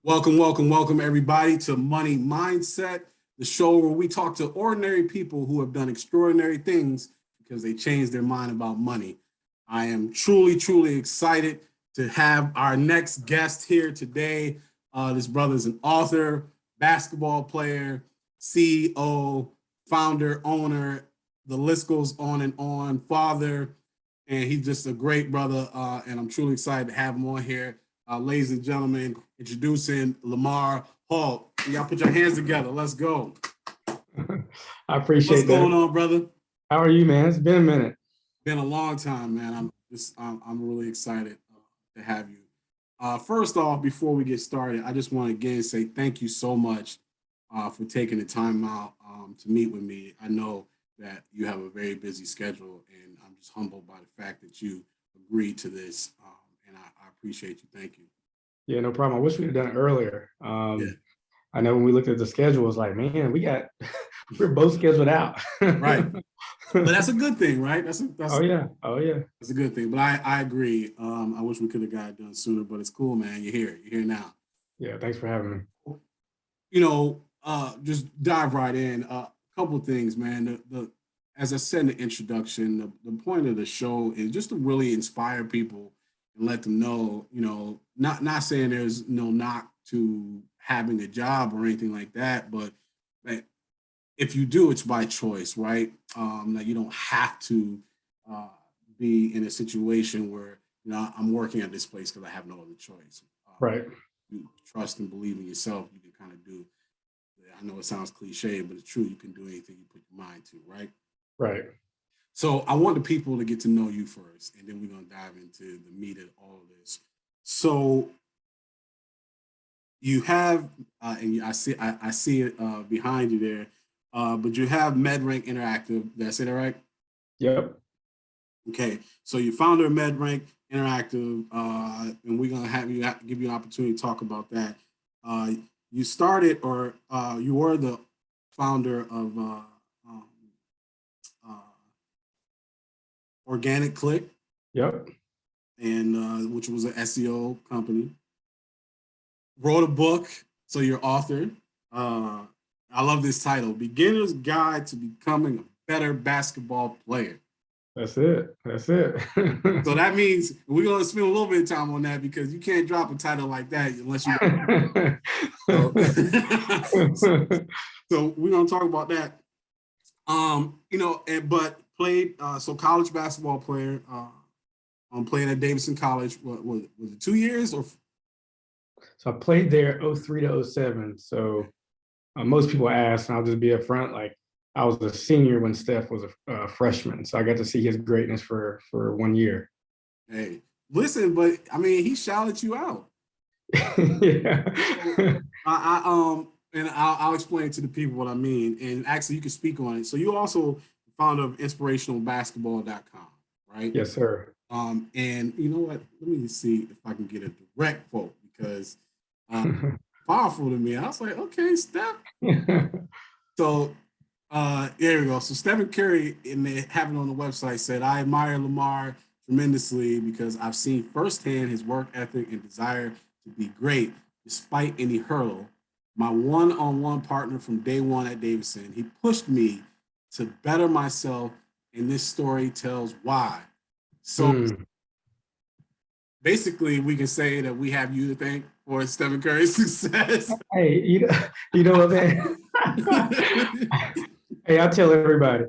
Welcome, everybody, to Money Mindset, the show where we talk to ordinary people who have done extraordinary things because they changed their mind about money. I am truly excited to have our next guest here today. This brother is an author, basketball player, CEO, founder, owner. The list goes on. Father, and he's just a great brother. And I'm truly excited to have him on here. Ladies and gentlemen, introducing Lamar Hull. Y'all put your hands together. Let's go. I appreciate What's going on, brother? How are you, man? It's been a minute. Been a long time, man. I'm really excited to have you. First off, before we get started, I just want to again say thank you so much for taking the time out to meet with me. I know that you have a very busy schedule, and I'm just humbled by the fact that you agreed to this. And I appreciate you. Thank you. Yeah, no problem. I wish we'd have done it earlier. Yeah. I know when we looked at the schedule, it was like, man, we're both scheduled out. Right. But that's a good thing, right? Oh yeah. That's a good thing. But I agree. I wish we could have got it done sooner, but it's cool, man. You're here. You're here now. Yeah, thanks for having me. Just dive right in. A couple of things, man. The As I said in the introduction, the point of the show is just to really inspire people and let them know, not saying there's no knock to having a job or anything like that, but if you do, it's by choice, right? That you don't have to uh, be in a situation where I'm working at this place because I have no other choice. Right. You trust and believe in yourself. You can kind of do. I know it sounds cliche, but it's true. You can do anything you put your mind to, right? Right. So I want the people to get to know you first, and then we're gonna dive into the meat of all of this. So you have, and I see it behind you there, but you have MedRank Interactive. That's it, all right? Yep. Okay, so you're founder of MedRank Interactive, and we're gonna give you an opportunity to talk about that. Uh, you started, or you were the founder of um, uh, Organic Click, Yep. and which was an SEO company. Wrote a book, so you're author. Uh, I love this title: "Beginner's Guide to Becoming a Better Basketball Player." That's it. So that means we're gonna spend a little bit of time on that because you can't drop a title like that unless you. So, so we're gonna talk about that. But played college basketball player. Playing at Davidson College. What was it? 2 years or? So I played there 03 to 07. So most people ask, and I'll just be upfront, like I was a senior when Steph was a freshman. So I got to see his greatness for 1 year. Hey, listen, but I mean, he shouted you out. Yeah. So, I'll explain to the people what I mean, and actually, you can speak on it. So you also founder of inspirationalbasketball.com, right? Yes, sir. And you know what? Let me see if I can get a direct quote because powerful to me. I was like, okay, Steph. So there we go. So Stephen Curry, having on the website, said, "I admire Lamar tremendously because I've seen firsthand his work ethic and desire to be great despite any hurdle. My one-on-one partner from day one at Davidson, he pushed me to better myself, and this story tells why." So basically, we can say that we have you to thank for Stephen Curry's success. Hey, you know what, man? Hey, I tell everybody,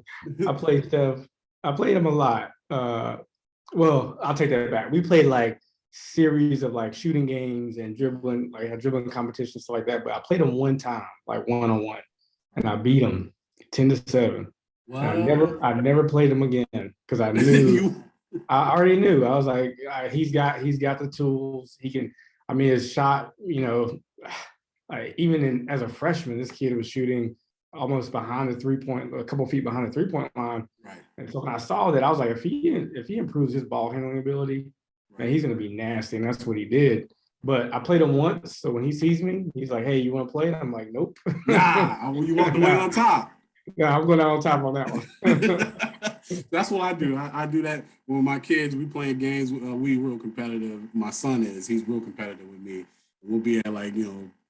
I played Steph. I played him a lot. Well, I'll take that back. We played like series of like shooting games and dribbling, like dribbling competitions, stuff like that. But I played him one time, like 1-on-1, and I beat him 10-7. I never played him again because I knew I already knew. I was like, he's got the tools. He can. I mean, his shot. Even as a freshman, this kid was shooting almost behind the 3-point, a couple feet behind the 3-point line. Right. And so when I saw that, I was like, if he improves his ball handling ability, man, he's going to be nasty. And that's what he did. But I played him once, so when he sees me, he's like, "Hey, you want to play?" And I'm like, "Nope." Nah, you walked away on top. Yeah, I'm going out on top on that one. That's what I do. I do that with my kids. We playing games. We real competitive. My son is. He's real competitive with me. We'll be at like,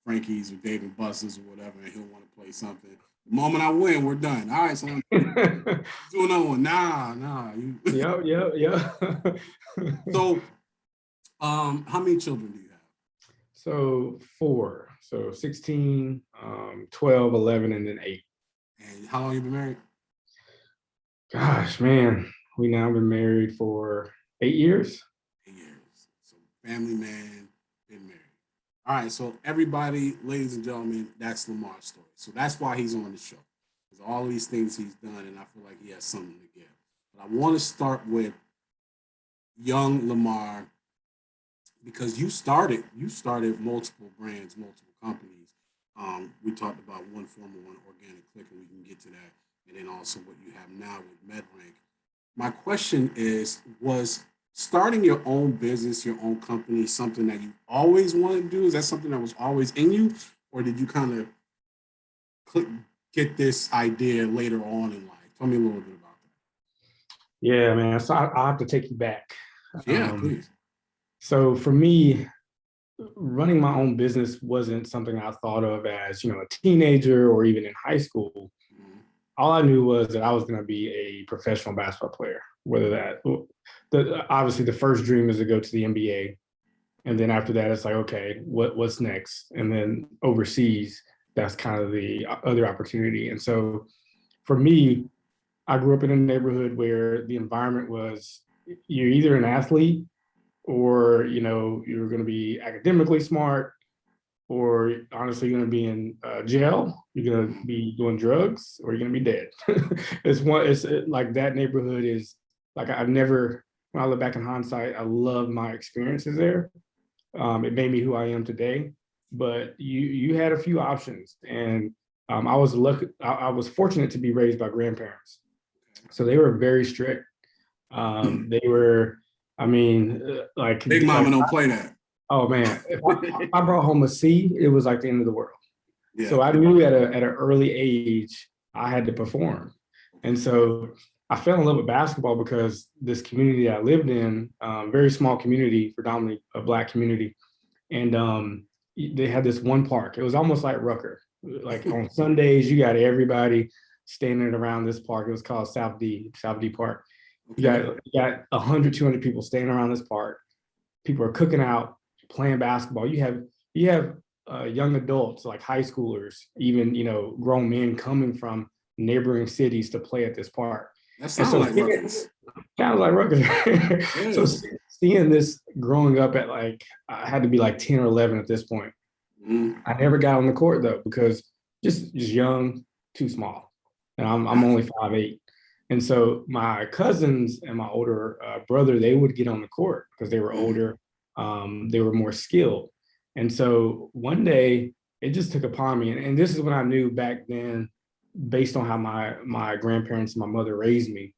Frankie's or Dave and Buster's or whatever, and he'll want to play something. The moment I win, we're done. All right, so I'm do another one. Nah. Yep. So, how many children do you have? So 4. So 16, 12, 11, and then 8. And how long you been married? Gosh, man, we now been married for 8 years. 8 years. So family man, been married. All right, so everybody, ladies and gentlemen, that's Lamar's story. So that's why he's on the show. Because all of these things he's done, and I feel like he has something to give. But I want to start with young Lamar because you started multiple brands, multiple companies. We talked about one former, one organic click, and we can get to that. And then also what you have now with MedRank. My question is, was starting your own business, your own company, something that you always wanted to do? Is that something that was always in you? Or did you kind of get this idea later on in life? Tell me a little bit about that. Yeah, man. So I'll have to take you back. Yeah, please. So for me, running my own business wasn't something I thought of as, a teenager or even in high school. All I knew was that I was going to be a professional basketball player, whether obviously the first dream is to go to the NBA. And then after that, it's like, okay, what's next? And then overseas, that's kind of the other opportunity. And so for me, I grew up in a neighborhood where the environment was you're either an athlete or, you're going to be academically smart, or honestly, you're going to be in jail, you're going to be doing drugs, or you're going to be dead. It's like that neighborhood is like, when I look back in hindsight, I love my experiences there. It made me who I am today, but you had a few options. And I was lucky, I was fortunate to be raised by grandparents. So they were very strict. They were, like Big Mama don't play that. Oh man, if I brought home a C, it was like the end of the world. Yeah. So I knew at an early age I had to perform, and so I fell in love with basketball because this community I lived in, very small community, predominantly a Black community, and they had this one park. It was almost like Rucker. Like on Sundays, you got everybody standing around this park. It was called South D Park. Okay. You got 100, 200 people standing around this park. People are cooking out, playing basketball. You have young adults, like high schoolers, even grown men coming from neighboring cities to play at this park. That sounds like Rutgers. Sounds like Rutgers. So seeing this growing up at I had to be like 10 or 11 at this point. I never got on the court though, because just young, too small. And I'm only 5'8". And so my cousins and my older brother, they would get on the court because they were older. They were more skilled. And so one day it just took upon me. And this is when I knew back then, based on how my grandparents and my mother raised me,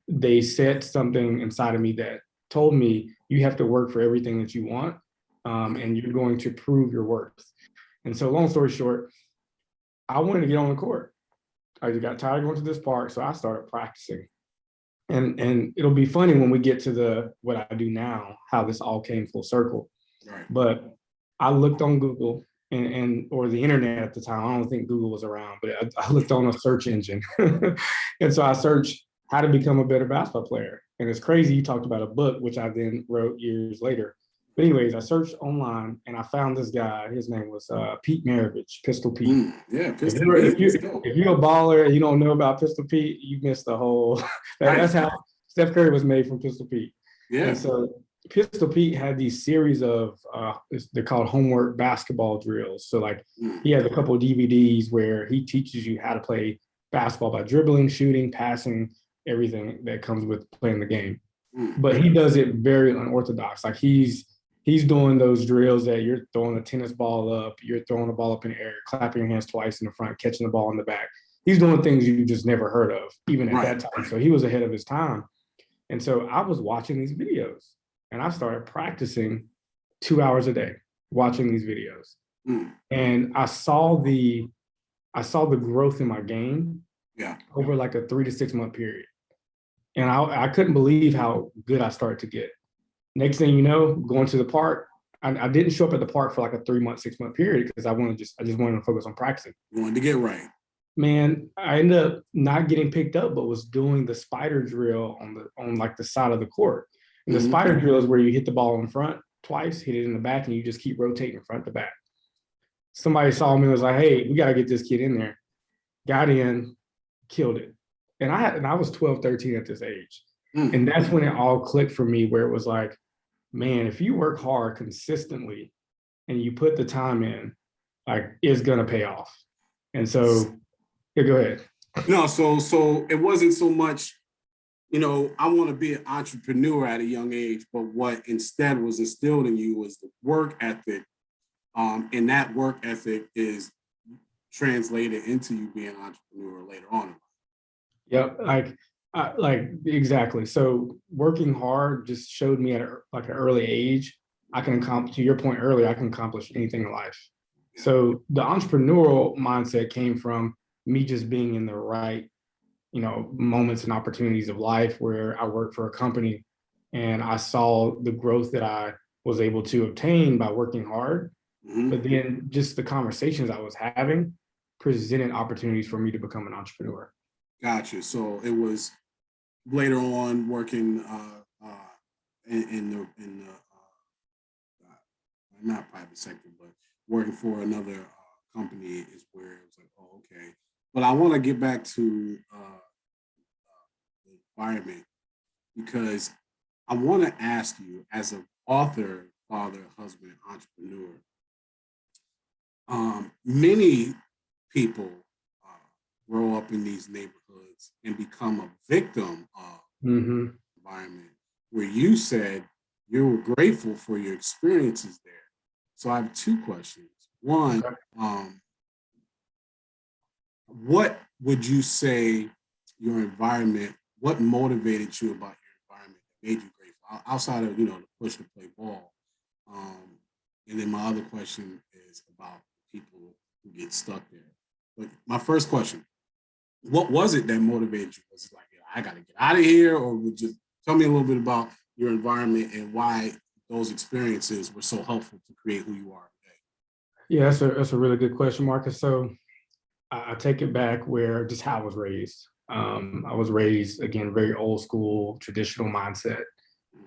they said something inside of me that told me you have to work for everything that you want, and you're going to prove your worth. And so long story short, I wanted to get on the court. I just got tired of going to this park, so I started practicing. And it'll be funny when we get to what I do now, how this all came full circle. Right. But I looked on Google or the internet at the time. I don't think Google was around, but I looked on a search engine. And so I searched how to become a better basketball player. And it's crazy, you talked about a book, which I then wrote years later. But anyways, I searched online and I found this guy. His name was Pete Maravich, Pistol Pete. Yeah, Pistol Pete. If you're a baller and you don't know about Pistol Pete, you missed the whole. That's how Steph Curry was made from Pistol Pete. Yeah. And so Pistol Pete had these series of they're called homework basketball drills. So he has a couple of DVDs where he teaches you how to play basketball by dribbling, shooting, passing, everything that comes with playing the game. But he does it very unorthodox. Like he's doing those drills that you're throwing a tennis ball up, you're throwing a ball up in the air, clapping your hands twice in the front, catching the ball in the back. He's doing things you just never heard of, even at that time. So he was ahead of his time. And so I was watching these videos and I started practicing 2 hours a day, watching these videos. And I saw the growth in my game over like a 3 to 6 month period. And I couldn't believe how good I started to get. Next thing you know, going to the park, I didn't show up at the park for like a 3-month, 6-month period because I just wanted to focus on practicing. You wanted to get right. Man, I ended up not getting picked up, but was doing the spider drill on like the side of the court. And the spider drill is where you hit the ball in front twice, hit it in the back, and you just keep rotating front to back. Somebody saw me and was like, "Hey, we got to get this kid in there." Got in, killed it. And I was 12, 13 at this age. And that's when it all clicked for me, where it was like, man, if you work hard consistently and you put the time in, like, it's gonna pay off. And so, yeah, go ahead. No, so it wasn't so much, I want to be an entrepreneur at a young age, but what instead was instilled in you was the work ethic. And that work ethic is translated into you being an entrepreneur later on. Yep, like exactly. So working hard just showed me at like an early age, I can accomplish, to your point earlier, I can accomplish anything in life. So the entrepreneurial mindset came from me just being in the right, moments and opportunities of life where I worked for a company and I saw the growth that I was able to obtain by working hard. But then just the conversations I was having presented opportunities for me to become an entrepreneur. Gotcha. So it was later on working in the not private sector, but working for another company is where it was like, oh, okay. But I want to get back to the environment, because I want to ask you, as an author, father, husband, entrepreneur, many people grow up in these neighborhoods and become a victim of environment, where you said you were grateful for your experiences there. So I have two questions. One, what would you say your environment, what motivated you about your environment that made you grateful, outside of, the push to play ball? And then my other question is about people who get stuck there. But my first question, what was it that motivated you? Was it like, I got to get out of here? Or would you tell me a little bit about your environment and why those experiences were so helpful to create who you are today? Yeah, that's a really good question, Marcus. So I take it back where just how I was raised. I was raised, again, very old school, traditional mindset.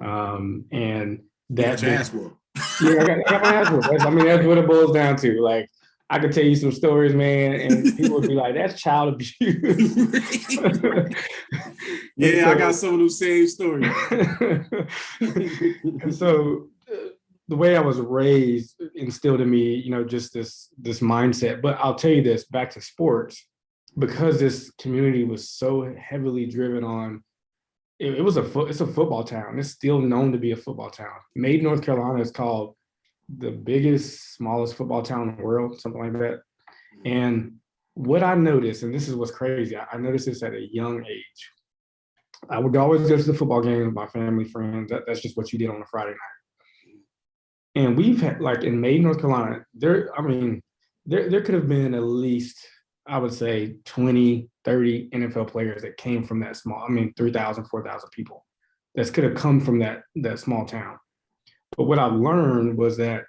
And that, you got your ass whooped. Yeah, I got my ass whooped. That's what it boils down to. Like, I could tell you some stories, man, and people would be like, "That's child abuse." Yeah, so, I got some of those same stories. And so the way I was raised instilled in me, just this mindset. But I'll tell you this, back to sports, because this community was so heavily driven on, it's a football town. It's still known to be a football town. Made, North Carolina is called the biggest, smallest football town in the world, something like that. And what I noticed, and this is what's crazy, I noticed this at a young age. I would always go to the football game with my family, friends. That's just what you did on a Friday night. And we've had, like, in Made, North Carolina, there could have been at least, I would say, 20, 30 NFL players that came from that small, 3,000, 4,000 people that could have come from that small town. But what I learned was that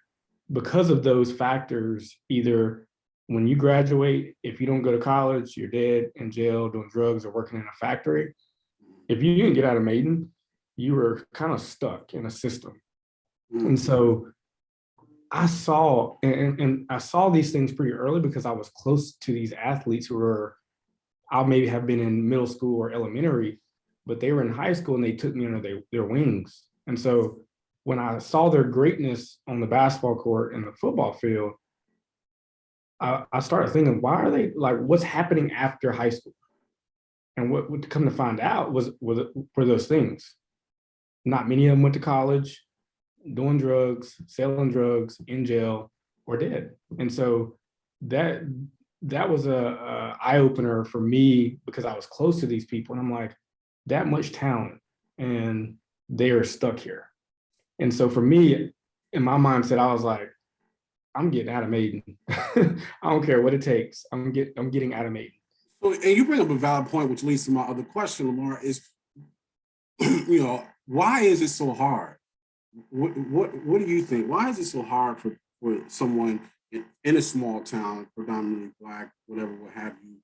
because of those factors, either when you graduate, if you don't go to college, you're dead, in jail, doing drugs, or working in a factory. If you didn't get out of Maiden, you were kind of stuck in a system. And so I saw, and I saw these things pretty early because I was close to these athletes who were, I maybe have been in middle school or elementary, but they were in high school and they took me under their wings. And so when I saw their greatness on the basketball court and the football field, I started thinking, why are they, like, what's happening after high school? And what come to find out were those things. Not many of them went to college, doing drugs, selling drugs, in jail, or dead. And so that was a eye opener for me, because I was close to these people, and I'm like, that much talent, and they are stuck here. And so for me, in my mindset, I was like, I'm getting out of Maiden. I don't care what it takes. I'm getting out of Maiden. So, and you bring up a valid point, which leads to my other question, Lamar, is, why is it so hard What do you think? Why is it so hard for someone in a small town, predominantly black, whatever, what have you,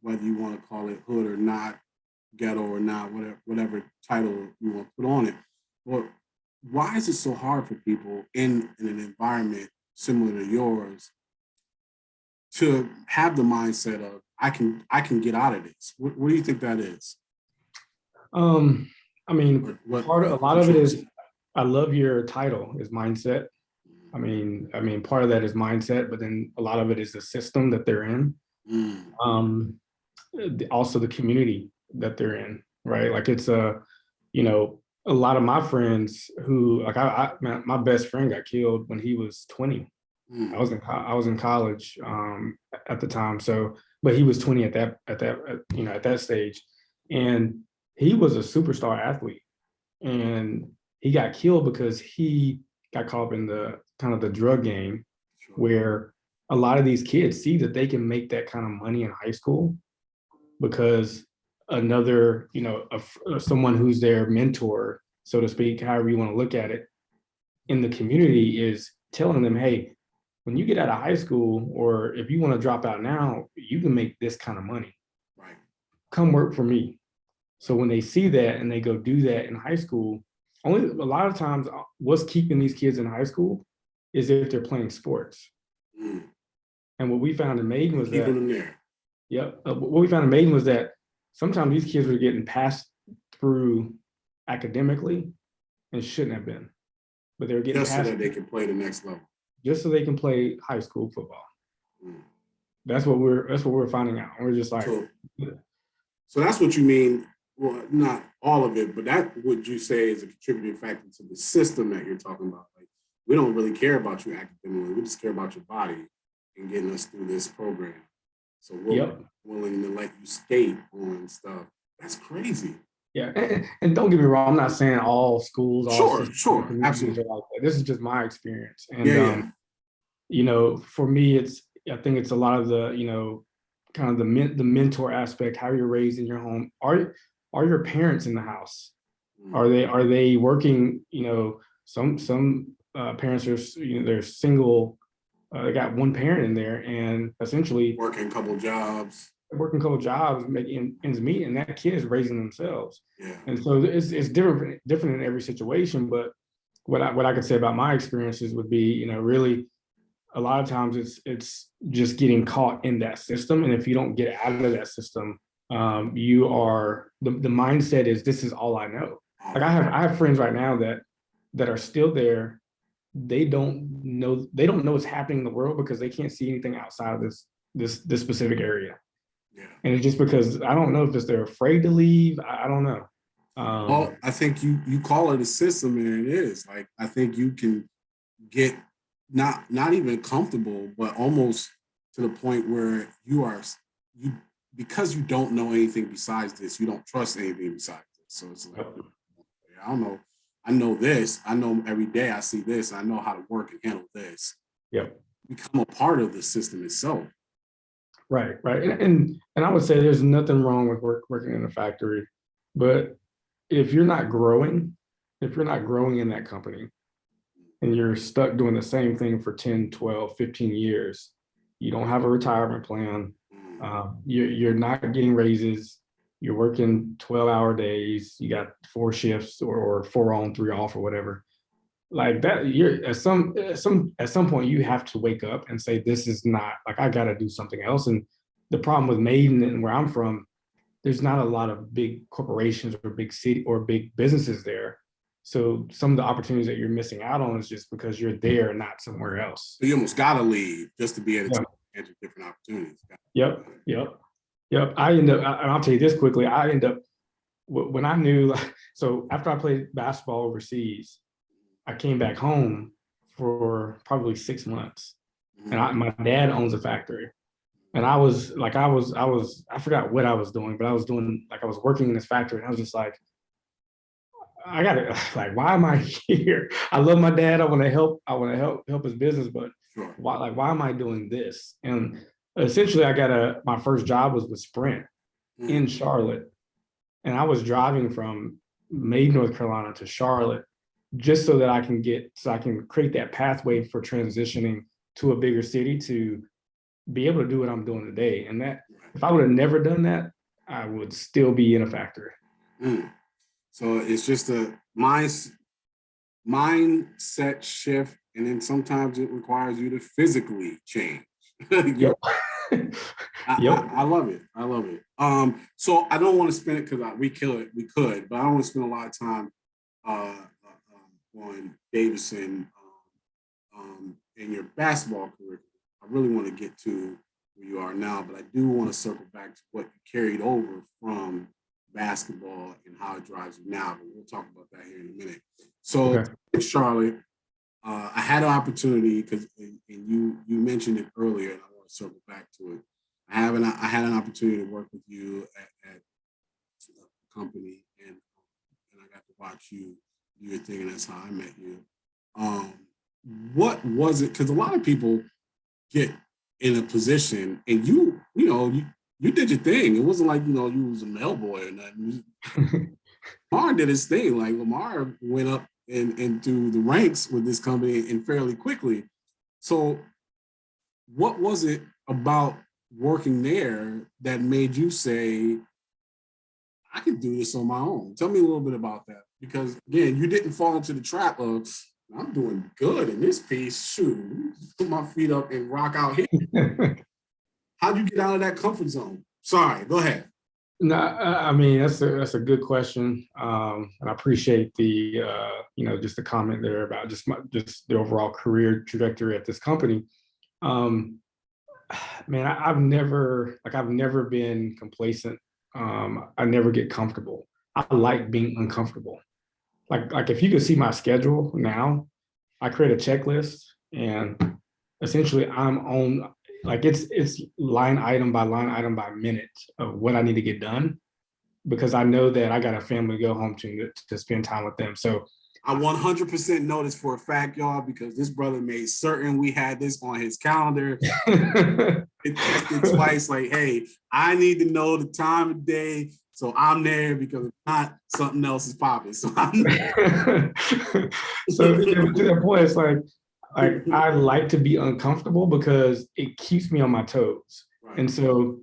whether you want to call it hood or not, ghetto or not, whatever title you want to put on it. Well, why is it so hard for people in an environment similar to yours to have the mindset of I can get out of this? What do you think that is? I mean, part of a lot of it is I love your title is mindset. Part of that is mindset, but then a lot of it is the system that they're in. Mm, Also the community that they're in, right? Like it's a lot of my friends who like my best friend got killed when he was 20. mm, I was in college at the time, so but he was 20 at that stage, and he was a superstar athlete, and he got killed because he got caught up in the kind of the drug game, sure. where a lot of these kids see that they can make that kind of money in high school because another, someone who's their mentor, so to speak, however you want to look at it, in the community is telling them, hey, when you get out of high school, or if you want to drop out now, you can make this kind of money. Right. Come work for me. So when they see that and they go do that in high school, only a lot of times what's keeping these kids in high school is if they're playing sports. Mm. And what we found in Maiden was Keeping that, them there. what we found in Maiden was that sometimes these kids were getting passed through academically and shouldn't have been, but they were getting Just so passed that they can play the next level. just so they can play high school football. Mm. That's what we're finding out. We're just like, So that's what you mean. Well, not all of it, but that would you say is a contributing factor to the system that you're talking about. Like, we don't really care about you academically. We just care about your body and getting us through this program. So we're yep. willing to let you skate on stuff. That's crazy. Yeah, and don't get me wrong. I'm not saying all schools, all Sure, systems, sure, communities absolutely. are like that. This is just my experience, and Yeah, for me, I think it's a lot of the kind of the mentor aspect, how you're raised in your home. Are your parents in the house? yeah. Are they working? Some parents are they're single. They got one parent in there, and essentially Working a couple jobs. working a couple jobs, making ends meet, and that kid is raising themselves. Yeah. And so it's different in every situation. But what I could say about my experiences would be, really a lot of times it's just getting caught in that system, and if you don't get out of that system, you are the mindset is this is all I know. Like I have friends right now that are still there. They don't know what's happening in the world because they can't see anything outside of this specific area. Yeah. And it's just because I don't know if it's they're afraid to leave. I don't know. Well, I think you call it a system, and it is. Like, I think you can get not even comfortable, but almost to the point where you because you don't know anything besides this, you don't trust anything besides this. So it's like, I don't know. I know this. I know every day I see this. I know how to work and handle this. Yep. Become a part of the system itself. Right. And I would say there's nothing wrong with working in a factory, but if you're not growing, if you're not growing in that company and you're stuck doing the same thing for 10, 12, 15 years, you don't have a retirement plan, you're not getting raises, you're working 12-hour days, you got 4 shifts or 4 on, 3 off or whatever. Like that, you're at some point you have to wake up and say, this is not like I gotta do something else. And the problem with Maiden and where I'm from, there's not a lot of big corporations or big city or big businesses there. So some of the opportunities that you're missing out on is just because you're there and not somewhere else. So you almost gotta leave just to be able Yeah. to enter different opportunities. Yep. Yep. Yep. I'll tell you this quickly. I end up when I knew, so after I played basketball overseas, I came back home for probably 6 months, and my dad owns a factory, and I forgot what I was doing, but I was working in this factory, and I was just like, I got to like, why am I here? I love my dad. I want to help. I want to help his business, but Sure. why am I doing this? And essentially, my first job was with Sprint in Charlotte, and I was driving from Maiden, North Carolina to Charlotte. just so that I can create that pathway for transitioning to a bigger city to be able to do what I'm doing today. And that, if I would have never done that, I would still be in a factory. So it's just a mindset shift, and then sometimes it requires you to physically change. Yep. I love it. I love it. So I don't want to spend it because we could, but I don't want to spend a lot of time on Davison in your basketball career. I really want to get to where you are now, but I do want to circle back to what you carried over from basketball and how it drives you now. But we'll talk about that here in a minute. So, in Charlotte, I had an opportunity because, and you mentioned it earlier, and I want to circle back to it. I had an opportunity to work with you at the company, and I got to watch you do your thing, and that's how I met you. What was it? Because a lot of people get in a position, and you did your thing. It wasn't like you was a mailboy or nothing. Lamar did his thing. Like Lamar went up into the ranks with this company and fairly quickly. So, what was it about working there that made you say, I can do this on my own? Tell me a little bit about that. Because again, you didn't fall into the trap of, I'm doing good in this piece. Shoot, put my feet up and rock out here. How'd you get out of that comfort zone? Sorry, go ahead. No, I mean that's a good question, and I appreciate the just the comment there about just the overall career trajectory at this company. Man, I've never been complacent. I never get comfortable. I like being uncomfortable. Like if you could see my schedule now, I create a checklist, and essentially I'm on, like it's line item by minute of what I need to get done, because I know that I got a family to go home to spend time with them. So I 100% know this for a fact, y'all, because this brother made certain we had this on his calendar. It texted twice, like, hey, I need to know the time of day, so I'm there, because if not, something else is popping. So I'm there. So to that point, it's like I like to be uncomfortable because it keeps me on my toes. Right. And so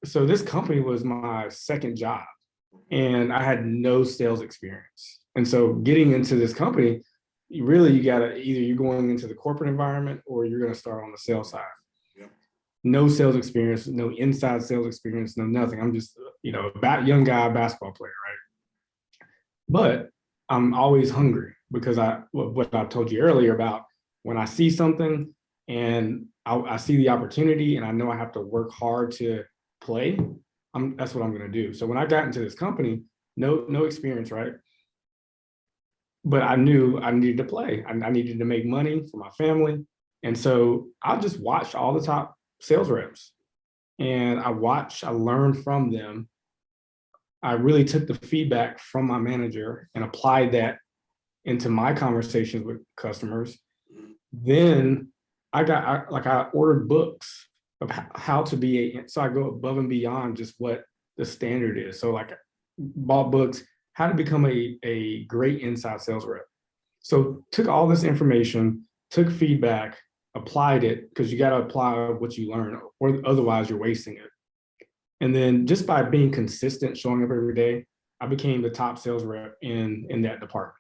so this company was my second job, and I had no sales experience. And so getting into this company, you gotta, either you're going into the corporate environment or you're gonna start on the sales side. Yep. No sales experience, no inside sales experience, no nothing. I'm just a young guy basketball player, right? But I'm always hungry, because what I told you earlier about, when I see something and I see the opportunity and I know I have to work hard to play, that's what I'm going to do. So when I got into this company, no experience, right? But I knew I needed to play. I needed to make money for my family. And so I just watched all the top sales reps, and I learned from them. I really took the feedback from my manager and applied that into my conversations with customers. Then I ordered books of how to be so I go above and beyond just what the standard is. So like bought books, how to become a great inside sales rep. So took all this information, took feedback, applied it, because you got to apply what you learn, or otherwise you're wasting it. And then just by being consistent, showing up every day, I became the top sales rep in that department.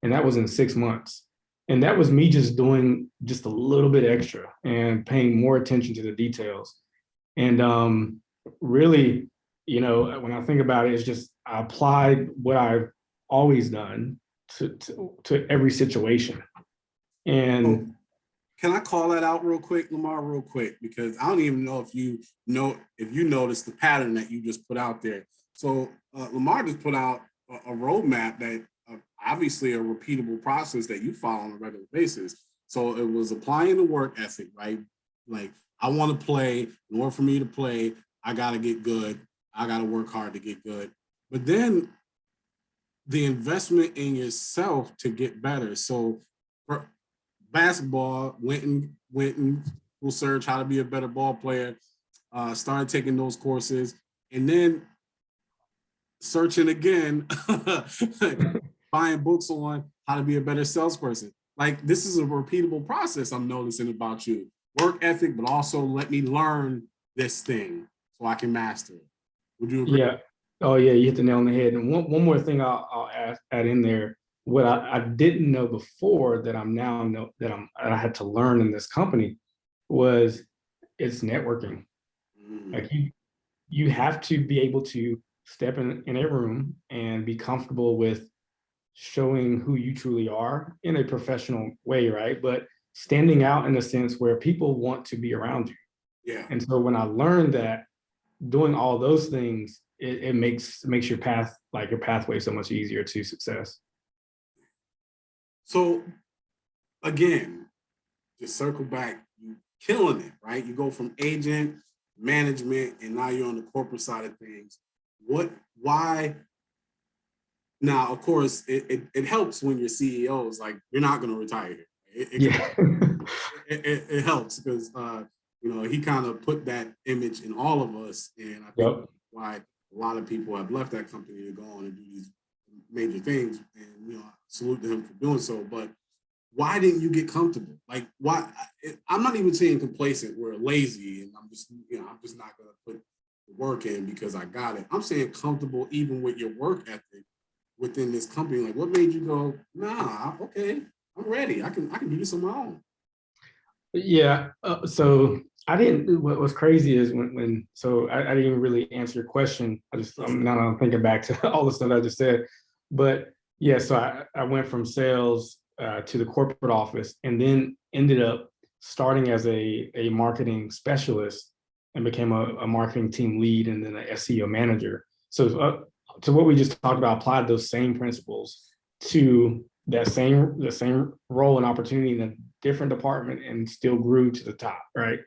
And that was in 6 months. And that was me just doing just a little bit extra and paying more attention to the details. And really, when I think about it, it's just I applied what I've always done to every situation. And can I call that out real quick, Lamar, real quick? Because I don't even know if you noticed the pattern that you just put out there. So Lamar just put out a roadmap that obviously a repeatable process that you follow on a regular basis. So it was applying the work ethic, right? Like, I want to play. In order for me to play, I got to get good. I got to work hard to get good. But then the investment in yourself to get better. So for basketball, went and researched how to be a better ball player, started taking those courses, and then searching again buying books on how to be a better salesperson. Like, this is a repeatable process I'm noticing about you. Work ethic, but also let me learn this thing so I can master it. Would you agree? Yeah. Oh yeah, you hit the nail on the head. And one more thing I'll add in there. What I didn't know before that I'm now know that I had to learn in this company was it's networking. Like you have to be able to step in a room and be comfortable with showing who you truly are in a professional way, right? But standing out in a sense where people want to be around you. Yeah. And so when I learned that doing all those things, it makes your path, like your pathway, so much easier to success. So again, just circle back, you killing it, right? You go from agent, management, and now you're on the corporate side of things. Why? Now, of course, it helps when your CEO is like, you're not going to retire here. Yeah. It helps because, he kind of put that image in all of us. And I think Yep. why a lot of people have left that company to go on and do these major things. And, salute to him for doing so. But why didn't you get comfortable? Like, why? I'm not even saying complacent. We're lazy, and I'm just not going to put the work in because I got it. I'm saying comfortable even with your work ethic within this company. Like, what made you go, nah, okay, I'm ready. I can do this on my own. Yeah. So I didn't. What was crazy is when so I didn't even really answer your question. I'm thinking back to all the stuff I just said, but yeah. So I went from sales to the corporate office, and then ended up starting as a marketing specialist, and became a marketing team lead, and then an SEO manager. So to what we just talked about, applied those same principles to the same role and opportunity in a different department, and still grew to the top, right?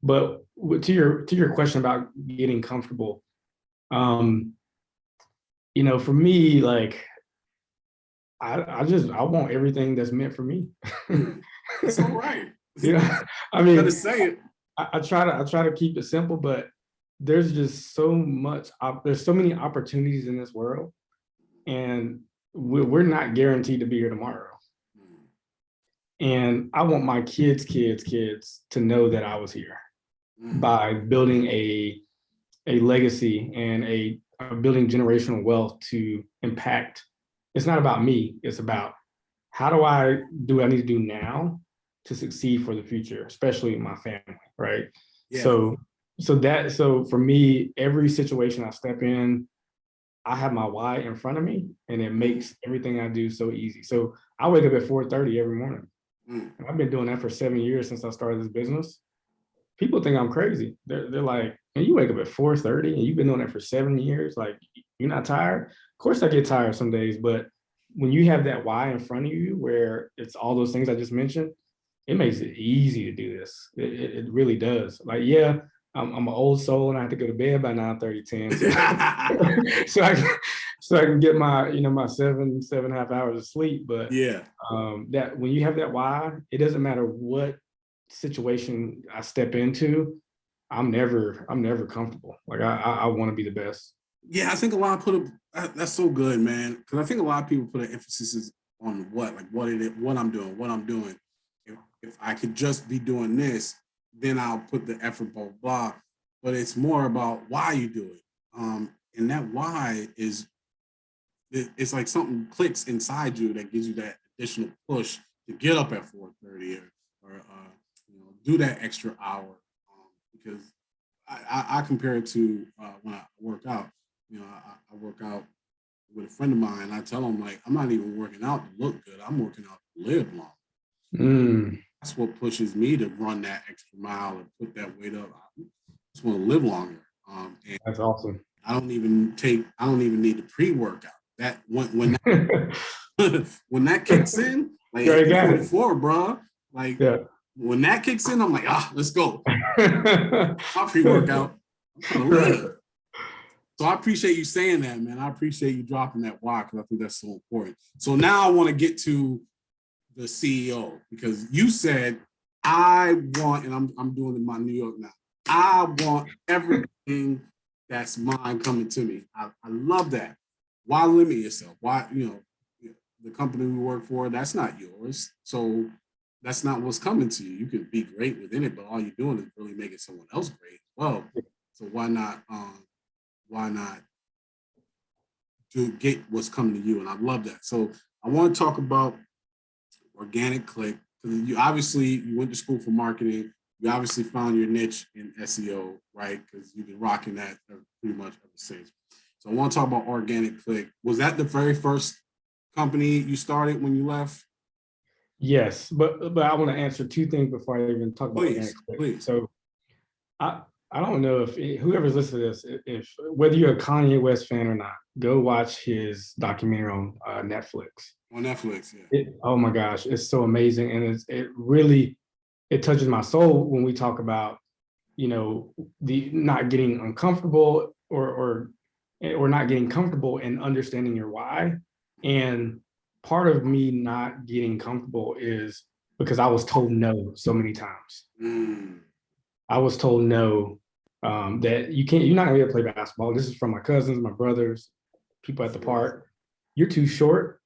But to your question about getting comfortable, for me, like I want everything that's meant for me. It's all right. I mean, Gotta say it. I try to keep it simple, but there's just there's so many opportunities in this world, and we're not guaranteed to be here tomorrow. And I want my kids to know that I was here by building a legacy and building generational wealth to impact. It's not about me. It's about how do I need to do now to succeed for the future, especially my family, right? Yeah. So for me, every situation I step in, I have my why in front of me, and it makes everything I do so easy. So I wake up at 4:30 every morning. And I've been doing that for 7 years since I started this business. People think I'm crazy. They're like, man, you wake up at 4:30 and you've been doing that for 7 years. Like, you're not tired? Of course I get tired some days, but when you have that why in front of you, where it's all those things I just mentioned, it makes it easy to do this. It really does. Like, yeah, I'm an old soul and I have to go to bed by 9:30, 10. So I can get my, my 7.5 hours of sleep. But yeah, that when you have that why, it doesn't matter what situation I step into, I'm never comfortable. Like, I want to be the best. Yeah, I think a lot that's so good, man. Because I think a lot of people put an emphasis on what I'm doing. If I could just be doing this, then I'll put the effort, blah, blah. But it's more about why you do it. And that why it's like something clicks inside you that gives you that additional push to get up at 4:30 or do that extra hour. Because I compare it to when I work out. I work out with a friend of mine. And I tell him, like, I'm not even working out to look good. I'm working out to live long. That's what pushes me to run that extra mile and put that weight up. I just want to live longer. And that's awesome. I don't even need the pre-workout. That when when that kicks in, like, you're 44, bro. Like, yeah. When that kicks in, I'm like, let's go. My pre-workout. I'm trying to live. So I appreciate you saying that, man. I appreciate you dropping that why, because I think that's so important. So now I want to get to the CEO, because you said, I want, and I'm doing it in my New York now, I want everything that's mine coming to me. I love that. Why limit yourself? Why, the company we work for, that's not yours. So that's not what's coming to you. You can be great within it, but all you're doing is really making someone else great. Well, so why not to get what's coming to you? And I love that. So I want to talk about organic click. You went to school for marketing. You obviously found your niche in SEO, right? Because you've been rocking that pretty much ever since. So I want to talk about organic click. Was that the very first company you started when you left? Yes, but I want to answer two things before I even talk about organic click. Please. So I don't know if whoever's listening to this, if whether you're a Kanye West fan or not, go watch his documentary on Netflix. On Netflix, yeah. Oh my gosh, it's so amazing, and it really touches my soul when we talk about the not getting uncomfortable or not getting comfortable in understanding your why. And part of me not getting comfortable is because I was told no so many times. I was told no, that you're not gonna be able to play basketball. This is from my cousins, my brothers, people at the park. You're too short.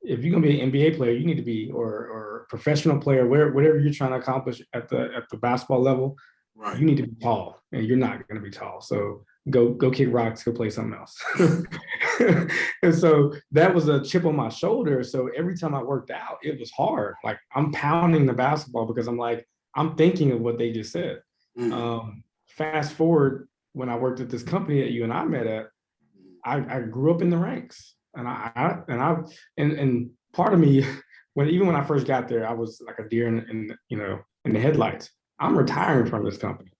If you're gonna be an NBA player, you need to be or professional player, whatever you're trying to accomplish at the basketball level, right. You need to be tall, and you're not gonna be tall. So go kick rocks, go play something else. And so that was a chip on my shoulder. So every time I worked out, it was hard. Like I'm pounding the basketball because I'm thinking of what they just said. Fast forward when I worked at this company that you and I met at, I grew up in the ranks, and and part of me, when I first got there, I was like a deer in the headlights. I'm retiring from this company,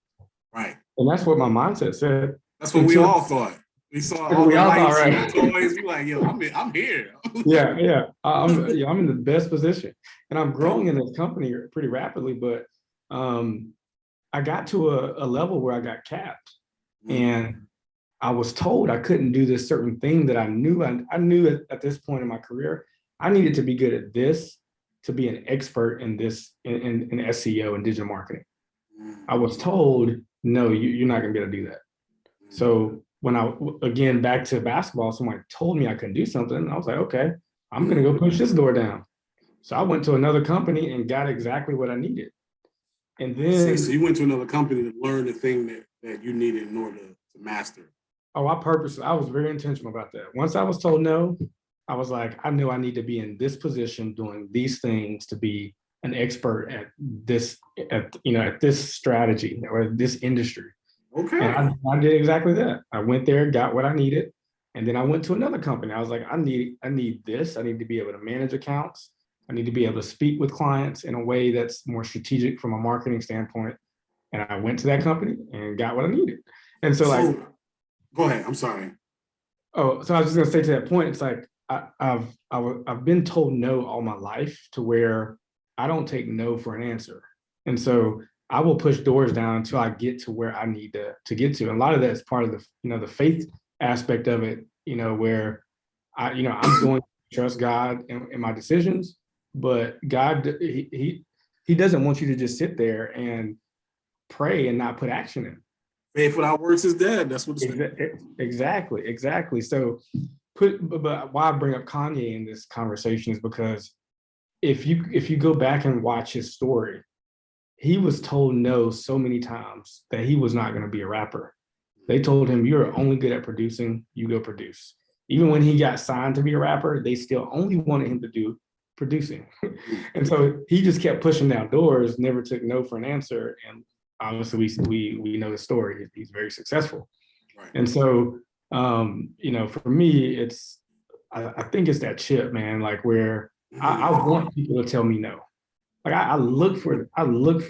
right? And that's what my mindset said. That's what we all thought. We saw all the lights and the toys. We like, yo, I'm here. Yeah. I'm in the best position, and I'm growing in this company pretty rapidly. But I got to a level where I got capped, and I was told I couldn't do this certain thing that I knew. I knew at this point in my career, I needed to be good at this to be an expert in this in SEO and digital marketing. I was told, no, you're not going to be able to do that. So when again, back to basketball, someone told me I couldn't do something. I was like, okay, I'm going to go push this door down. So I went to another company and got exactly what I needed. And then, so you went to another company to learn the thing that you needed in order to master. Oh, I was very intentional about that. Once I was told no, I was like, I knew I need to be in this position doing these things to be an expert at this strategy or this industry. Okay. And I did exactly that. I went there, got what I needed, and then I went to another company. I was like, I need this. I need to be able to manage accounts. I need to be able to speak with clients in a way that's more strategic from a marketing standpoint. And I went to that company and got what I needed. And so like, go ahead. I'm sorry. Oh, so I was just gonna say to that point, it's like I've been told no all my life to where I don't take no for an answer, and so I will push doors down until I get to where I need to get to. And a lot of that is part of the faith aspect of it, where I'm going to trust God in my decisions, but God he doesn't want you to just sit there and pray and not put action in. Faith without works is dead. That's what it's exactly. So but why I bring up Kanye in this conversation is because if you go back and watch his story, he was told no so many times that he was not going to be a rapper. They told him, you're only good at producing, you go produce. Even when he got signed to be a rapper, they still only wanted him to do producing. And so he just kept pushing down doors, never took no for an answer. And obviously we know the story. He's very successful. Right. And so, for me, I think it's that chip, man, like where I want people to tell me no. Like I look for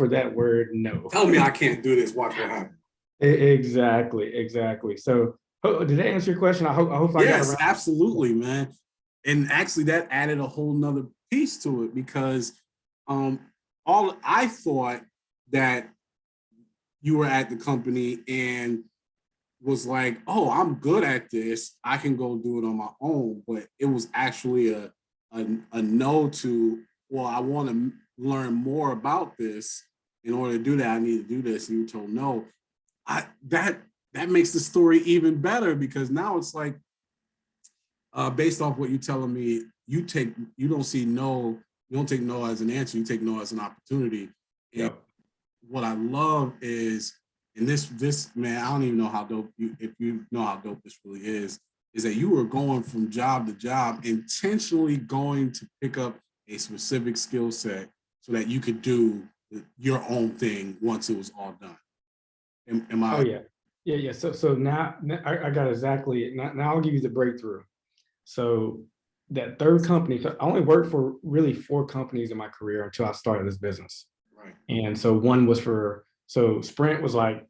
that word no. Tell me I can't do this. Watch what happens. Exactly. So did that answer your question? I hope I got around. Absolutely, man. And actually that added a whole nother piece to it because I thought that you were at the company and was like, oh, I'm good at this. I can go do it on my own. But it was actually a no to, well, I want to learn more about this. In order to do that, I need to do this. And you told no. That makes the story even better because now it's like, based off what you're telling me, you don't see no, you don't take no as an answer, you take no as an opportunity. And Yep. what I love is, and this man, I don't even know how dope if you know how dope this really is that you were going from job to job, intentionally going to pick up a specific skill set so that you could do your own thing once it was all done. Am Oh I? yeah. So now I got exactly now I'll give you the breakthrough. So that third company, so I only worked for really 4 companies in my career until I started this business. Right. And so one was so Sprint was like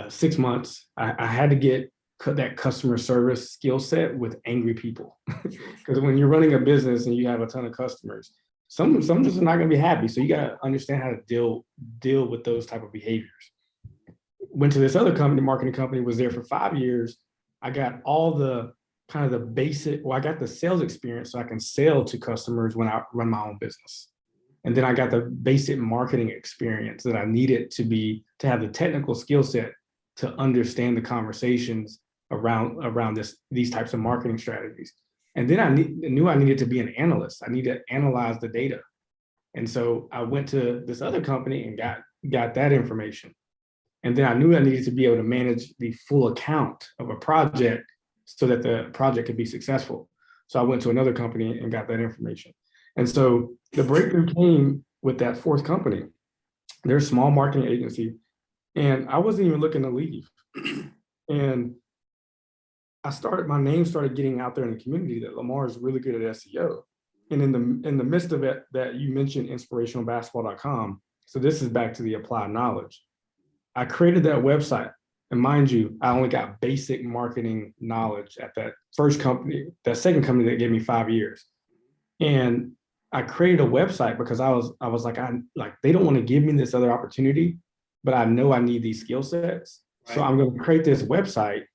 6 months. I had to get that customer service skill set with angry people. Because when you're running a business and you have a ton of customers, some just are not going to be happy. So you got to understand how to deal with those type of behaviors. Went to this other company, marketing company, was there for 5 years. I got all the kind of the basic, I got the sales experience so I can sell to customers when I run my own business. And then I got the basic marketing experience that I needed to have the technical skill set to understand the conversations around these types of marketing strategies. And then I knew I needed to be an analyst. I needed to analyze the data. And so I went to this other company and got that information. And then I knew I needed to be able to manage the full account of a project so that the project could be successful. So I went to another company and got that information. And so the breakthrough came with that 4th company. They're a small marketing agency. And I wasn't even looking to leave. And my name started getting out there in the community that Lamar is really good at SEO. And in the midst of it, that you mentioned inspirationalbasketball.com. So this is back to the applied knowledge. I created that website. And mind you, I only got basic marketing knowledge at that first company, that second company that gave me 5 years. And I created a website because I was like, they don't want to give me this other opportunity, but I know I need these skill sets. Right. So I'm going to create this website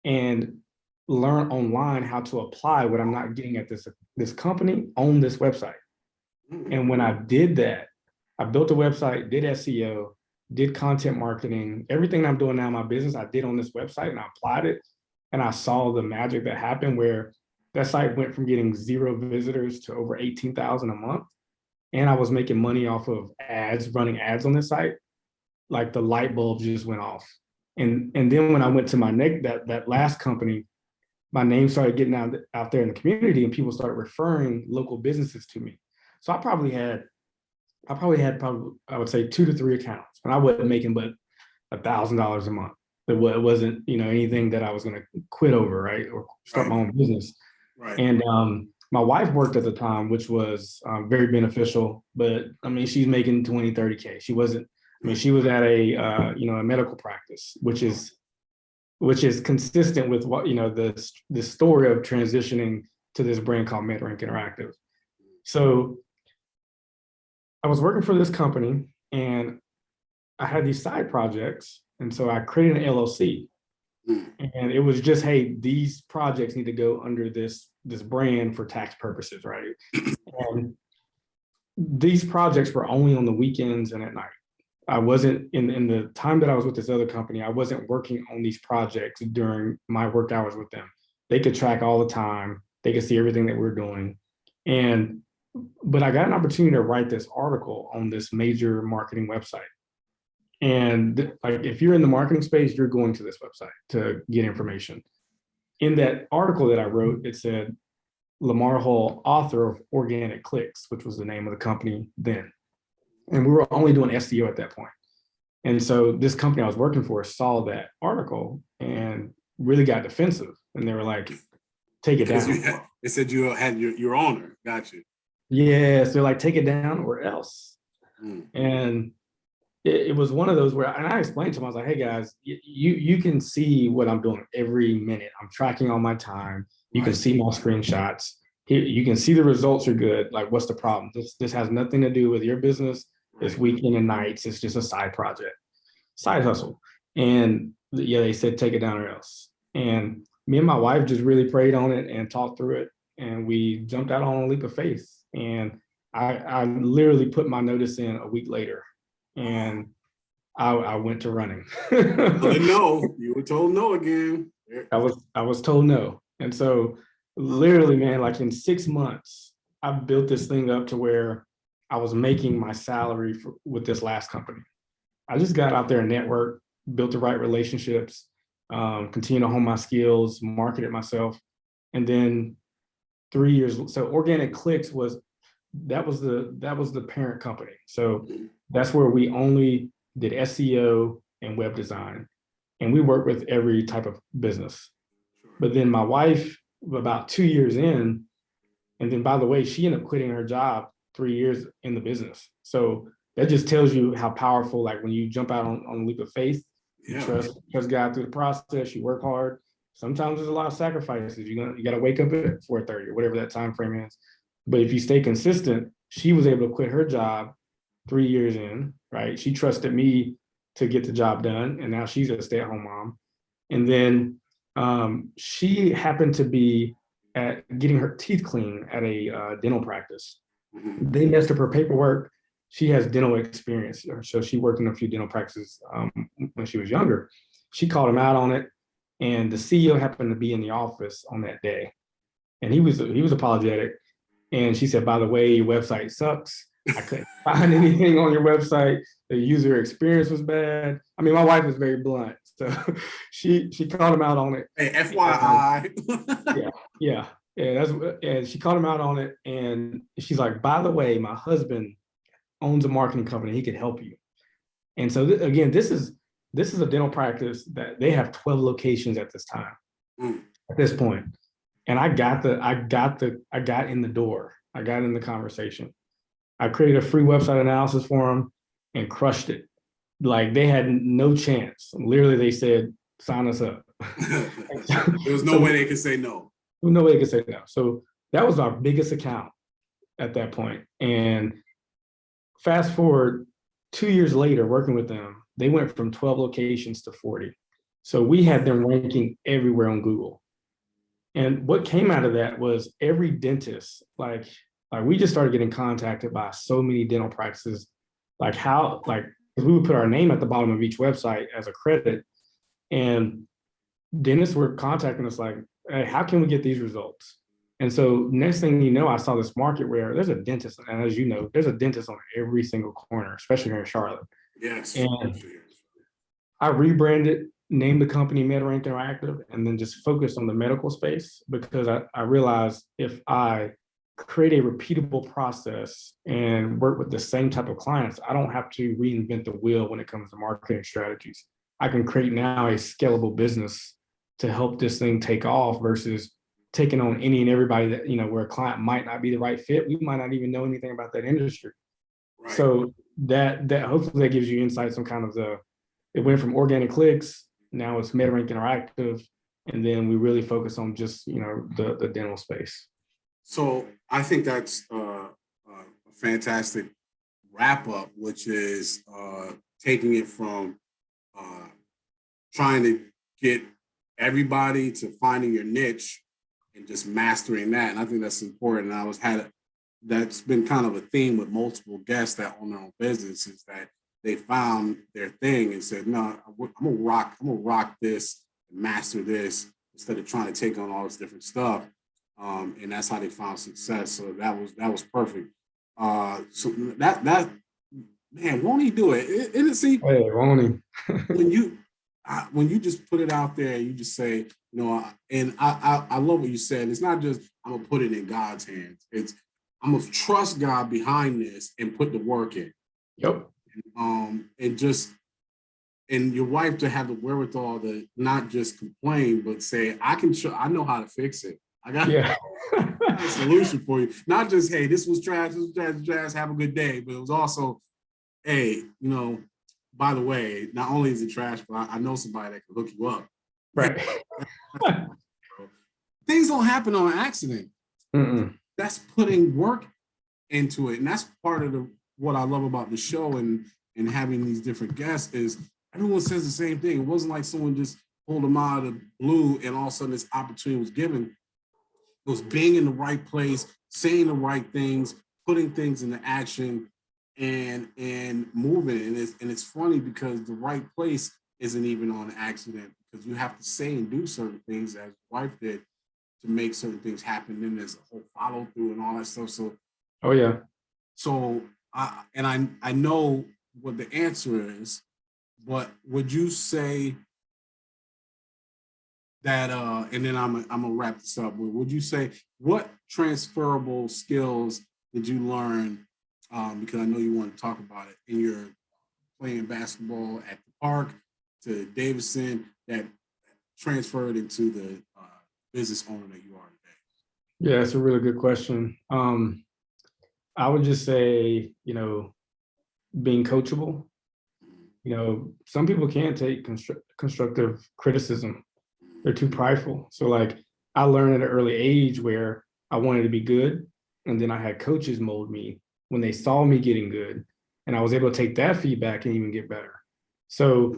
and learn online how to apply what I'm not getting at this company on this website. And when I did that, I built a website, did SEO, did content marketing, everything I'm doing now in my business, I did on this website and I applied it. And I saw the magic that happened where that site went from getting 0 visitors to over 18,000 a month. And I was making money off of ads, running ads on this site. Like the light bulb just went off. And then when I went to that last company, my name started getting out there in the community and people started referring local businesses to me. So I probably had, I would say 2 to 3 accounts, and I wasn't making but $1,000 a month. It wasn't, anything that I was going to quit over, right? Or start my own business. Right. And my wife worked at the time, which was very beneficial, but I mean, she's making 20, 30K. She wasn't, she was at a medical practice, which is consistent with what, the story of transitioning to this brand called MedRank Interactive. So I was working for this company and I had these side projects. And so I created an LLC and it was just, hey, these projects need to go under this brand for tax purposes, right? And these projects were only on the weekends and at night. I wasn't in the time that I was with this other company, I wasn't working on these projects during my work hours with them. They could track all the time. They could see everything that we're doing. But I got an opportunity to write this article on this major marketing website. And like, if you're in the marketing space, you're going to this website to get information. In that article that I wrote, it said, Lamar Hull, author of Organic Clicks, which was the name of the company then. And we were only doing SEO at that point. And so this company I was working for saw that article and really got defensive. And they were like, take it down. They said you had your owner. Got you. Yes, they're like, take it down or else. And it was one of those where, and I explained to them, I was like, hey guys, you can see what I'm doing every minute. I'm tracking all my time. You can see my screenshots. You can see the results are good. Like, what's the problem? This has nothing to do with your business. It's weekend and nights. It's just a side project, side hustle. And yeah, they said, take it down or else. And me and my wife just really prayed on it and talked through it. And we jumped out on a leap of faith. And I literally put my notice in a week later. And I went to running. No, you were told no again. I was told no. And so Literally, man, like in 6 months, I built this thing up to where I was making my salary with this last company. I just got out there and networked, built the right relationships, continue to hone my skills, marketed myself. And then 3 years, so Organic Clicks was the parent company. So that's where we only did SEO and web design. And we work with every type of business. But then my wife, about 2 years in, and then by the way, she ended up quitting her job 3 years in the business. So that just tells you how powerful, like when you jump out on a leap of faith, you trust God through the process, you work hard. Sometimes there's a lot of sacrifices. You got to wake up at 4:30 or whatever that time frame is. But if you stay consistent, she was able to quit her job 3 years in, right? She trusted me to get the job done, and now she's a stay-at-home mom. And then she happened to be at getting her teeth cleaned at a dental practice. They messed up her paperwork. She has dental experience, so she worked in a few dental practices when she was younger. She called him out on it, and the CEO happened to be in the office on that day, and he was apologetic. And she said, "By the way, your website sucks. I couldn't find anything on your website. The user experience was bad." I mean, my wife is very blunt, so she called him out on it. Hey, FYI. Yeah. And she called him out on it, and she's like, "By the way, my husband owns a marketing company. He could help you." And so again, this is a dental practice that they have 12 locations at this time, at this point. And I got in the door. I got in the conversation. I created a free website analysis for them and crushed it. Like they had no chance. Literally, they said, "Sign us up." There was no way they could say no. No way they could say no. So that was our biggest account at that point. And fast forward 2 years later, working with them, they went from 12 locations to 40. So we had them ranking everywhere on Google. And what came out of that was every dentist, like we just started getting contacted by so many dental practices, because we would put our name at the bottom of each website as a credit, and dentists were contacting us like, "Hey, how can we get these results?" And so next thing you know, I saw this market where there's a dentist, and as you know, there's a dentist on every single corner, especially here in Charlotte. Yes. And I rebranded, named the company MedRank Interactive, and then just focused on the medical space because I realized if I create a repeatable process and work with the same type of clients, I don't have to reinvent the wheel when it comes to marketing strategies. I can create now a scalable business to help this thing take off versus taking on any and everybody that, where a client might not be the right fit. We might not even know anything about that industry. Right. So that hopefully that gives you insights on kind of it went from Organic Clicks, now it's MedRank Interactive, and then we really focus on just, the dental space. So I think that's a fantastic wrap up, which is taking it from trying to get everybody to finding your niche and just mastering that. And I think that's important. And that's been kind of a theme with multiple guests that own their own businesses, that they found their thing and said, "No, I'm gonna rock this, master this," instead of trying to take on all this different stuff. And that's how they found success. So that was perfect. So that man, won't he do it? And see, hey, won't he? when you just put it out there, you just say, and I love what you said. It's not just I'm gonna put it in God's hands. It's I'm gonna trust God behind this and put the work in. Yep. And your wife to have the wherewithal to not just complain, but say, I know how to fix it. I got a solution for you. Not just, "Hey, this was trash, have a good day," but it was also, "Hey, by the way, not only is it trash, but I know somebody that can hook you up." Right. Things don't happen on accident. Mm-mm. That's putting work into it. And that's part of what I love about the show and having these different guests is everyone says the same thing. It wasn't like someone just pulled them out of the blue and all of a sudden this opportunity was given. It was being in the right place, saying the right things, putting things into action and moving. And it's funny because the right place isn't even on accident, because you have to say and do certain things, as your wife did, to make certain things happen. Then there's a whole follow through and all that stuff. So, Oh yeah. so I know what the answer is, but would you say that and then I'm gonna wrap this up. Would you say what transferable skills did you learn? Because I know you want to talk about it in your playing basketball at the park to Davidson that transferred into the business owner that you are today. Yeah, that's a really good question. I would just say, being coachable. Some people can't take constructive criticism. They're too prideful. So like I learned at an early age where I wanted to be good. And then I had coaches mold me when they saw me getting good. And I was able to take that feedback and even get better. So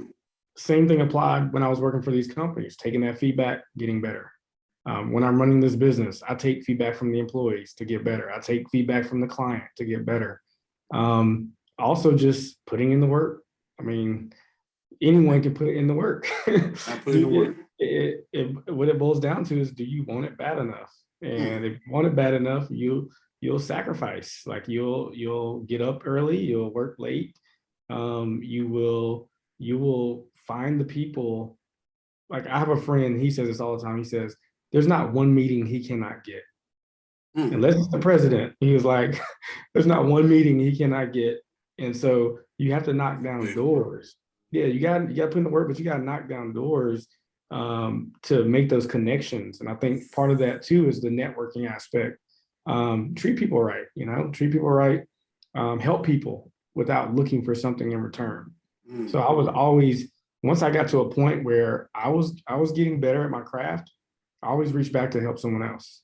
same thing applied when I was working for these companies, taking that feedback, getting better. When I'm running this business, I take feedback from the employees to get better. I take feedback from the client to get better. Also just putting in the work. I mean, anyone can put in the work. I put in the work. What it boils down to is, do you want it bad enough? And if you want it bad enough, you'll sacrifice. Like you'll get up early, you'll work late. You will find the people. Like I have a friend, he says this all the time. He says, there's not one meeting he cannot get. Unless it's the president. He was like, there's not one meeting he cannot get. And so you have to knock down doors. Yeah, you got to put in the work, but you got to knock down doors to make those connections. And I think part of that too is the networking aspect. Treat people right, treat people right, help people without looking for something in return. So I was always, once I got to a point where I was getting better at my craft, I always reach back to help someone else.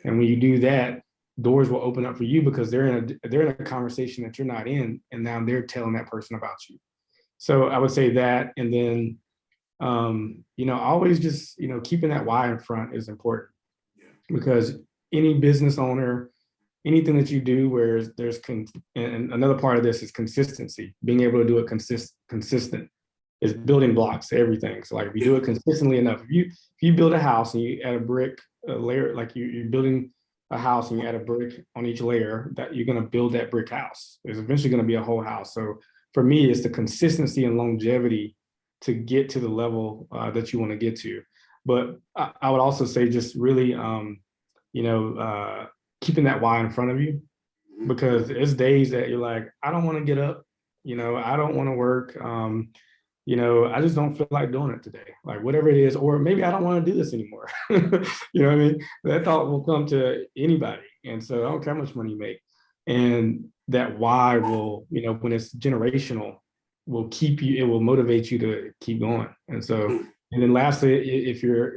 And when you do that, doors will open up for you because they're in a conversation that you're not in, and now they're telling that person about you. So I would say that, and then always just keeping that why in front is important, because any business owner, anything that you do where and another part of this is consistency, being able to do it consistent is building blocks to everything. So like if you do it consistently enough, if you build a house and you add a brick layer, like you're building a house and you add a brick on each layer, that you're going to build that brick house. There's eventually going to be a whole house. So for me, it's the consistency and longevity to get to the level that you want to get to. But I would also say just really, keeping that why in front of you, because there's days that you're like, I don't want to get up, I don't want to work. I just don't feel like doing it today, like whatever it is, or maybe I don't want to do this anymore. You know what I mean? That thought will come to anybody. And so I don't care how much money you make. And that why will, when it's generational, will keep you, it will motivate you to keep going. And so, and then lastly, if you're,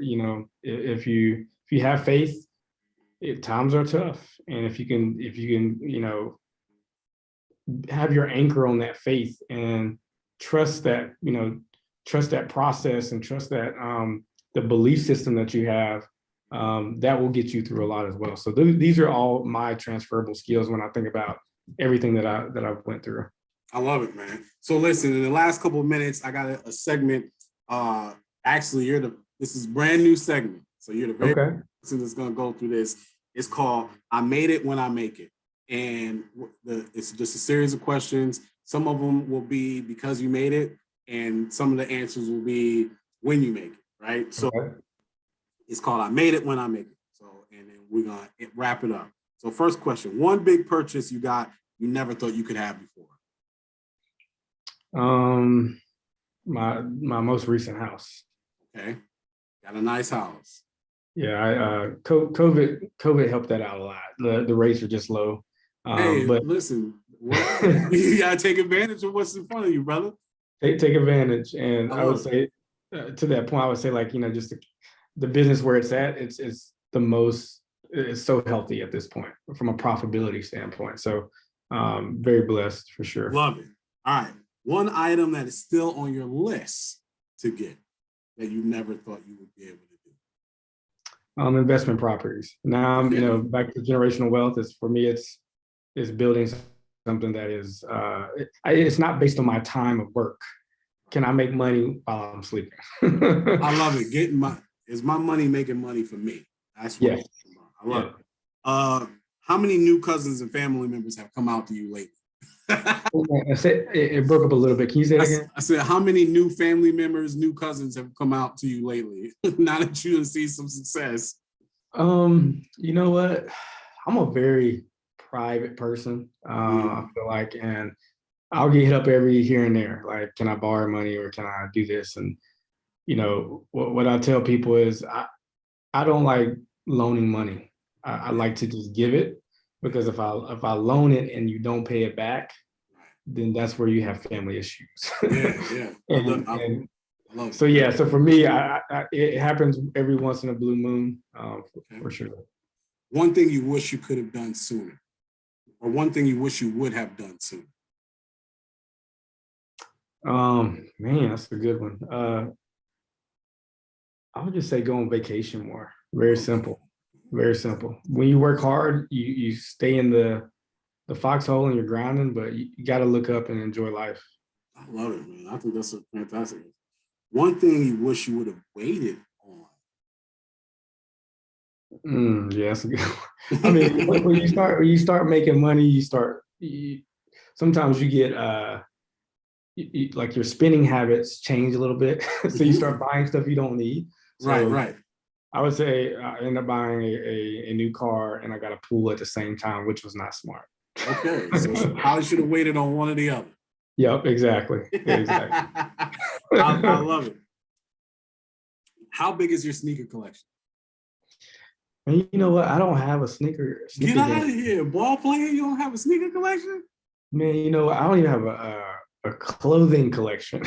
if you have faith, times are tough. And if you can, have your anchor on that faith and trust that, trust that process and trust that the belief system that you have, that will get you through a lot as well. So these are all my transferable skills when I think about everything that I've went through. I love it, man. So listen, in the last couple of minutes, I got a segment. Actually, this is brand new segment. So you're the very person that's gonna go through this. It's called I Made It When I Make It. And it's just a series of questions. Some of them will be because you made it, and some of the answers will be when you make it, right? So it's called I Made It When I Make It. So, and then we're gonna wrap it up. So first question, one big purchase you got you never thought you could have before. My most recent house. Okay, got a nice house. Yeah, COVID helped that out a lot. The rates are just low. But listen, you gotta take advantage of what's in front of you, brother. Take advantage, and I would say to that point, I would say like just the business where it's at, it's so healthy at this point from a profitability standpoint. So very blessed for sure. Love it. All right, one item that is still on your list to get that you never thought you would be able to do. Investment properties. Now, back to generational wealth. For me, it's building something that is, it's not based on my time of work. Can I make money while I'm sleeping? I love it. Is my money making money for me? That's what Yeah. I love it. How many new cousins and family members have come out to you lately? I said it broke up a little bit. Can you say it again? I said, how many new family members, new cousins have come out to you lately? Now that you see some success. You know what? I'm a very private person. I feel like, and I'll get hit up every here and there. Like, can I borrow money or can I do this? And what I tell people is I don't like loaning money. I like to just give it because if I loan it and you don't pay it back, then that's where you have family issues. Yeah. and I love it. so yeah, so for me, it happens every once in a blue moon, for sure. One thing you wish you could have done sooner, or one thing you wish you would have done sooner. Man, that's a good one. I would just say go on vacation more. Very simple. Very simple. When you work hard, you stay in the foxhole and you're grinding, but you got to look up and enjoy life. I love it, man. I think that's a fantastic. One thing you wish you would have waited on. Yeah, that's a good one. I mean, when you start making money, sometimes you get like your spending habits change a little bit, so you start buying stuff you don't need. So Right. I would say I ended up buying a new car and I got a pool at the same time, which was not smart. Okay, so probably should have waited on one or the other. Yep, exactly. I love it. How big is your sneaker collection? And you know what? I don't have a sneaker Get out of here, ball player! You don't have a sneaker collection? Man, you know what? I don't even have a clothing collection,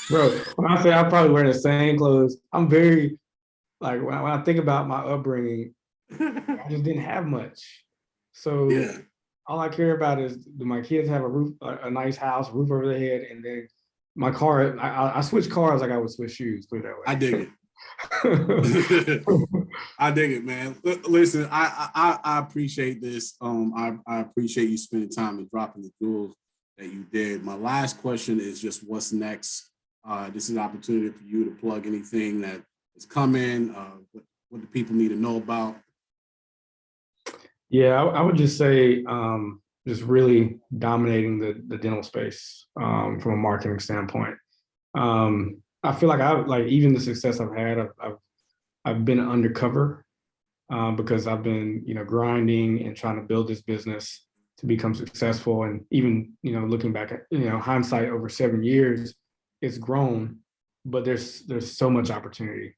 bro. When I say I probably wear the same clothes, I'm very like when I think about my upbringing, I just didn't have much. So yeah. All I care about is do my kids have a nice house, roof over their head, and then my car. I switch cars like I would switch shoes. Put it that way. I dig it. I dig it, man. Listen, I appreciate this. I appreciate you spending time and dropping the jewels that you did. My last question is just what's next? This is an opportunity for you to plug anything that is coming. What do people need to know about? Yeah, I would just say just really dominating the dental space from a marketing standpoint. I feel like even the success I've had, I've been undercover because I've been grinding and trying to build this business to become successful. And even looking back at hindsight over 7 years, it's grown, but there's so much opportunity.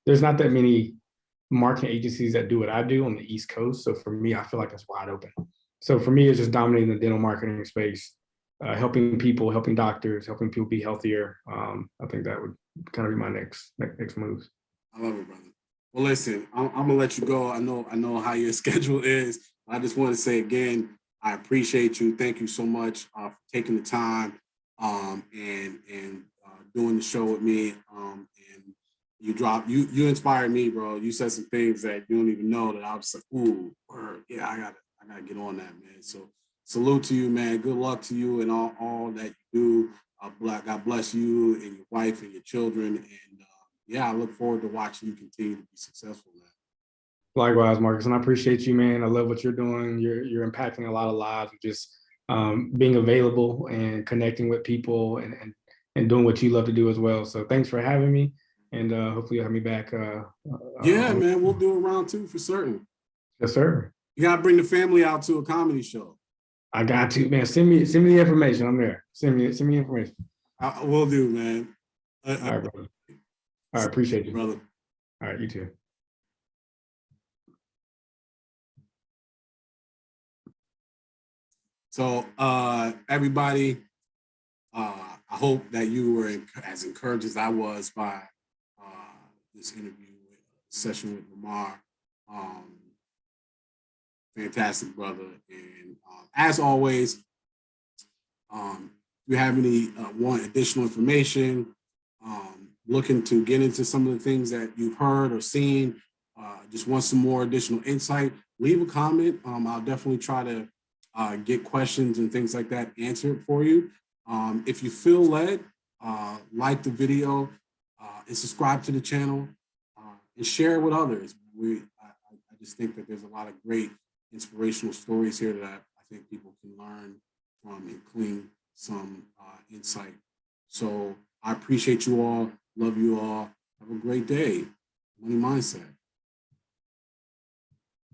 There's not that many marketing agencies that do what I do on the East Coast. So for me, I feel like it's wide open. So for me, it's just dominating the dental marketing space, helping people, helping doctors, helping people be healthier. I think that would kind of be my next move. I love it, brother. Well, listen, I'm gonna let you go. I know how your schedule is. I just want to say again, I appreciate you. Thank you so much for taking the time and doing the show with me. And you inspired me, bro. You said some things that you don't even know that I was like, ooh, yeah, I gotta get on that, man. So salute to you, man. Good luck to you and all that you do. God bless you and your wife and your children. And yeah, I look forward to watching you continue to be successful, man. Likewise, Marcus, and I appreciate you, man. I love what you're doing. You're impacting a lot of lives with just being available and connecting with people and doing what you love to do as well. So thanks for having me, and hopefully you'll have me back. Yeah, man, we'll do a round 2 for certain. Yes, sir. You gotta bring the family out to a comedy show. I got to, man. Send me the information. I'm there. Send me information. I will do, man. All right, brother. All right, appreciate you, brother. All right, you too. So, everybody, I hope that you were as encouraged as I was by this session with Lamar. Fantastic brother. And as always, if you have any want additional information, looking to get into some of the things that you've heard or seen, just want some more additional insight, leave a comment. I'll definitely try to get questions and things like that answered for you. If you feel led, like the video and subscribe to the channel and share it with others. just think that there's a lot of great inspirational stories here that I think people can learn from and glean some insight. So I appreciate you all. Love you all. Have a great day. Money Mindset.